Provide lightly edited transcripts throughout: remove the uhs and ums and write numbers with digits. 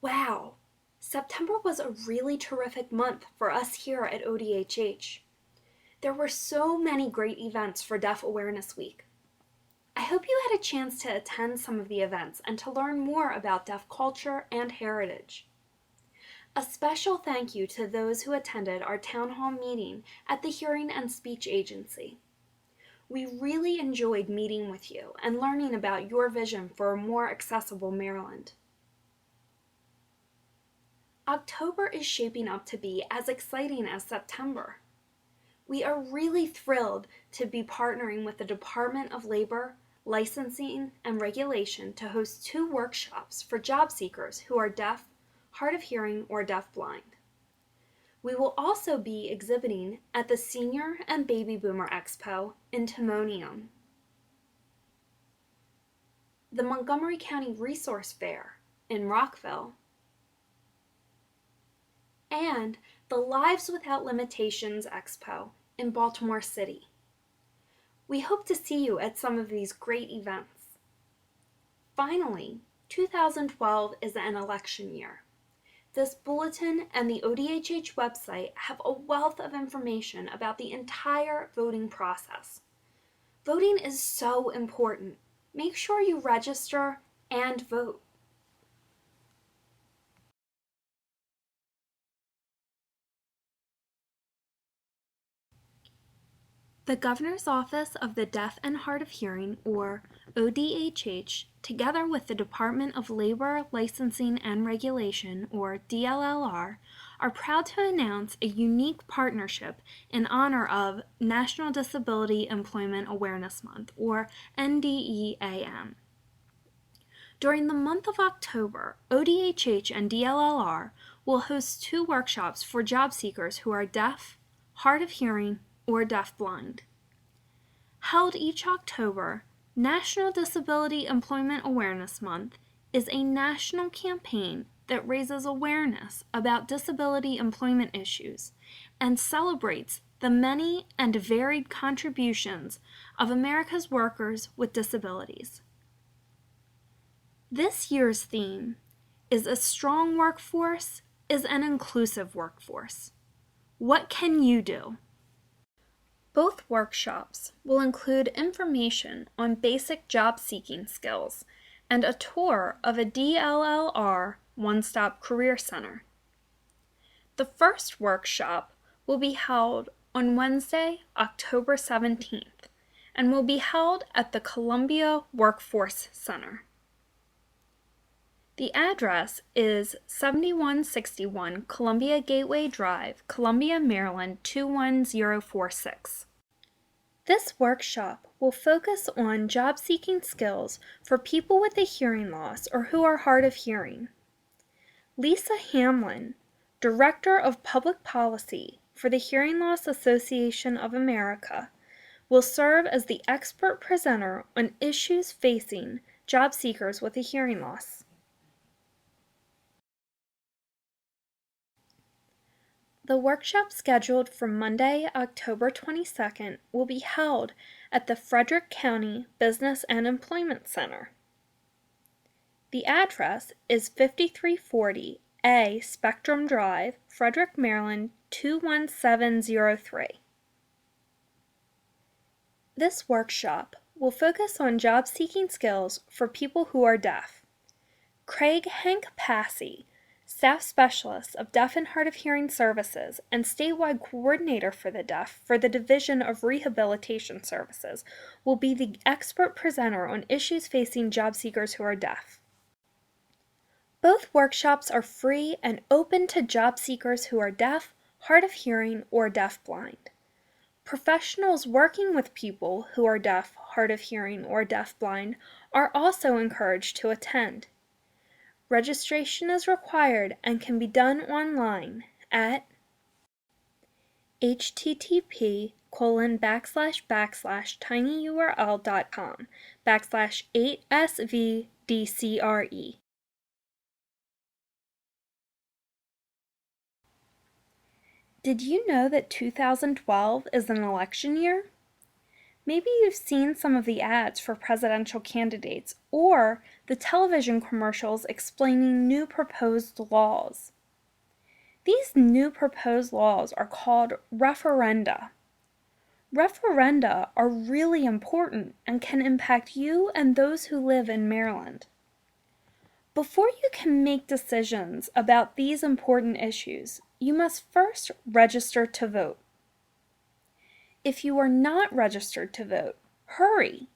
Wow, September was a really terrific month for us here at ODHH. There were so many great events for Deaf Awareness Week. I hope you had a chance to attend some of the events and to learn more about deaf culture and heritage. A special thank you to those who attended our town hall meeting at the Hearing and Speech Agency. We really enjoyed meeting with you and learning about your vision for a more accessible Maryland. October is shaping up to be as exciting as September. We are really thrilled to be partnering with the Department of Labor, Licensing, and Regulation to host 2 workshops for job seekers who are deaf, hard of hearing, or deafblind. We will also be exhibiting at the Senior and Baby Boomer Expo in Timonium, the Montgomery County Resource Fair in Rockville, and the Lives Without Limitations Expo in Baltimore City. We hope to see you at some of these great events. Finally, 2012 is an election year. This bulletin and the ODHH website have a wealth of information about the entire voting process. Voting is so important. Make sure you register and vote. The Governor's Office of the Deaf and Hard of Hearing, or ODHH, together with the Department of Labor, Licensing, and Regulation, or DLLR, are proud to announce a unique partnership in honor of National Disability Employment Awareness Month, or NDEAM. During the month of October, ODHH and DLLR will host 2 workshops for job seekers who are deaf, hard of hearing, or deafblind. Held each October, National Disability Employment Awareness Month is a national campaign that raises awareness about disability employment issues and celebrates the many and varied contributions of America's workers with disabilities. This year's theme is "A strong workforce is an inclusive workforce." What can you do? Both workshops will include information on basic job-seeking skills and a tour of a DLLR one-stop career center. The first workshop will be held on Wednesday, October 17th, and will be held at the Columbia Workforce Center. The address is 7161 Columbia Gateway Drive, Columbia, Maryland 21046. This workshop will focus on job-seeking skills for people with a hearing loss or who are hard of hearing. Lisa Hamlin, Director of Public Policy for the Hearing Loss Association of America, will serve as the expert presenter on issues facing job seekers with a hearing loss. The workshop scheduled for Monday, October 22nd will be held at the Frederick County Business and Employment Center. The address is 5340 A Spectrum Drive, Frederick, Maryland 21703. This workshop will focus on job-seeking skills for people who are deaf. Craig Hank Passy, Staff Specialist of Deaf and Hard of Hearing Services and statewide coordinator for the deaf for the Division of Rehabilitation Services, will be the expert presenter on issues facing job seekers who are deaf. Both workshops are free and open to job seekers who are deaf, hard of hearing, or deafblind. Professionals working with people who are deaf, hard of hearing, or deafblind are also encouraged to attend. Registration is required and can be done online at http://tinyurl.com/8svdcre. Did you know that 2012 is an election year? Maybe you've seen some of the ads for presidential candidates or the television commercials explaining new proposed laws. These new proposed laws are called referenda. Referenda are really important and can impact you and those who live in Maryland. Before you can make decisions about these important issues, you must first register to vote. If you are not registered to vote, hurry!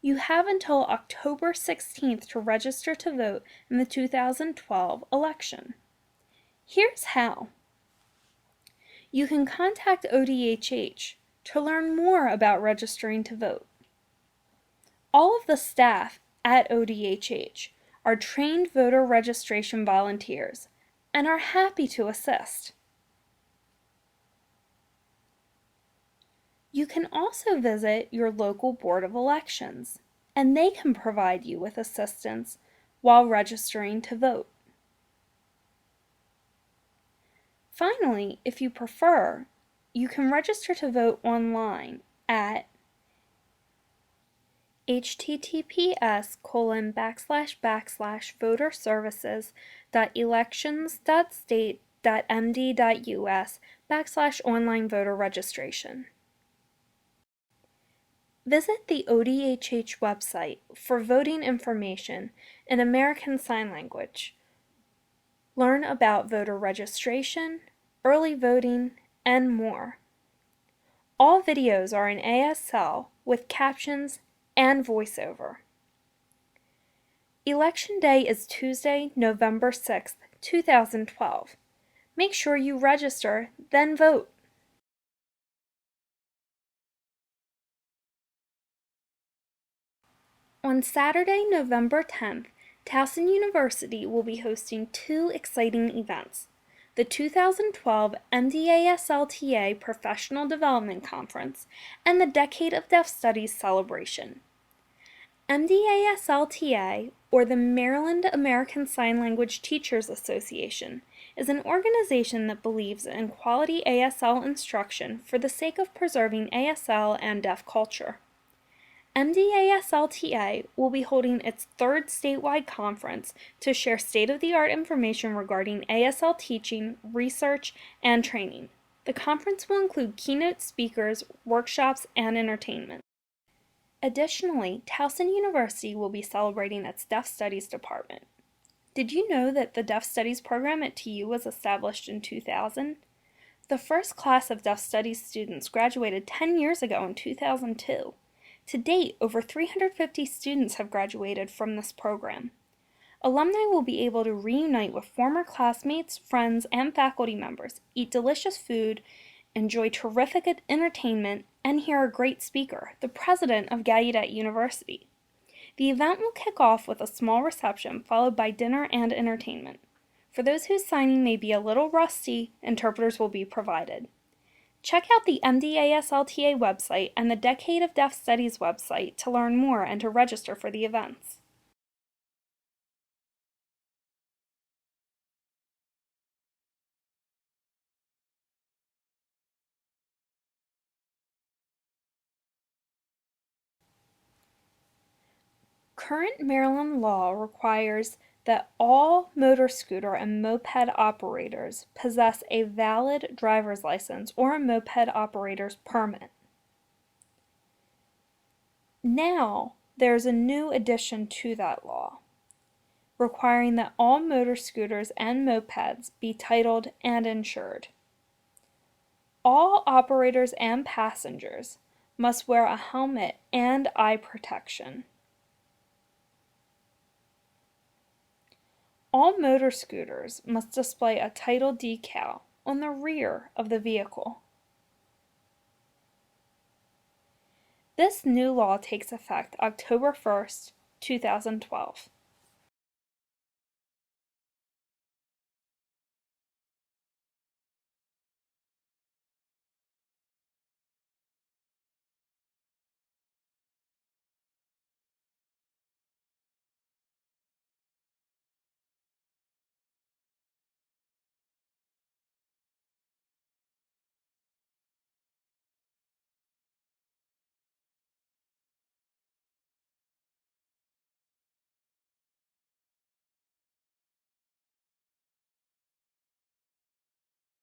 You have until October 16th to register to vote in the 2012 election. Here's how. You can contact ODHH to learn more about registering to vote. All of the staff at ODHH are trained voter registration volunteers and are happy to assist. You can also visit your local Board of Elections, and they can provide you with assistance while registering to vote. Finally, if you prefer, you can register to vote online at https://voterservices.elections.state.md.us/online voter registration. Visit the ODHH website for voting information in American Sign Language. Learn about voter registration, early voting, and more. All videos are in ASL with captions and voiceover. Election Day is Tuesday, November 6th, 2012. Make sure you register, then vote. On Saturday, November 10th, Talson University will be hosting two exciting events: the 2012 MDASLTA Professional Development Conference and the Decade of Deaf Studies celebration. MDASLTA, or the Maryland American Sign Language Teachers Association, is an organization that believes in quality ASL instruction for the sake of preserving ASL and deaf culture. MDASLTA will be holding its third statewide conference to share state-of-the-art information regarding ASL teaching, research, and training. The conference will include keynote speakers, workshops, and entertainment. Additionally, Talson University will be celebrating its Deaf Studies department. Did you know that the Deaf Studies program at TU was established in 2000? The first class of Deaf Studies students graduated 10 years ago in 2002. To date, over 350 students have graduated from this program. Alumni will be able to reunite with former classmates, friends, and faculty members, eat delicious food, enjoy terrific entertainment, and hear a great speaker, the president of Gallaudet University. The event will kick off with a small reception followed by dinner and entertainment. For those whose signing may be a little rusty, interpreters will be provided. Check out the MDASLTA website and the Decade of Deaf Studies website to learn more and to register for the events. Current Maryland law requires that all motor scooter and moped operators possess a valid driver's license or a moped operator's permit. Now, there's a new addition to that law, requiring that all motor scooters and mopeds be titled and insured. All operators and passengers must wear a helmet and eye protection. All motor scooters must display a title decal on the rear of the vehicle. This new law takes effect October 1st, 2012.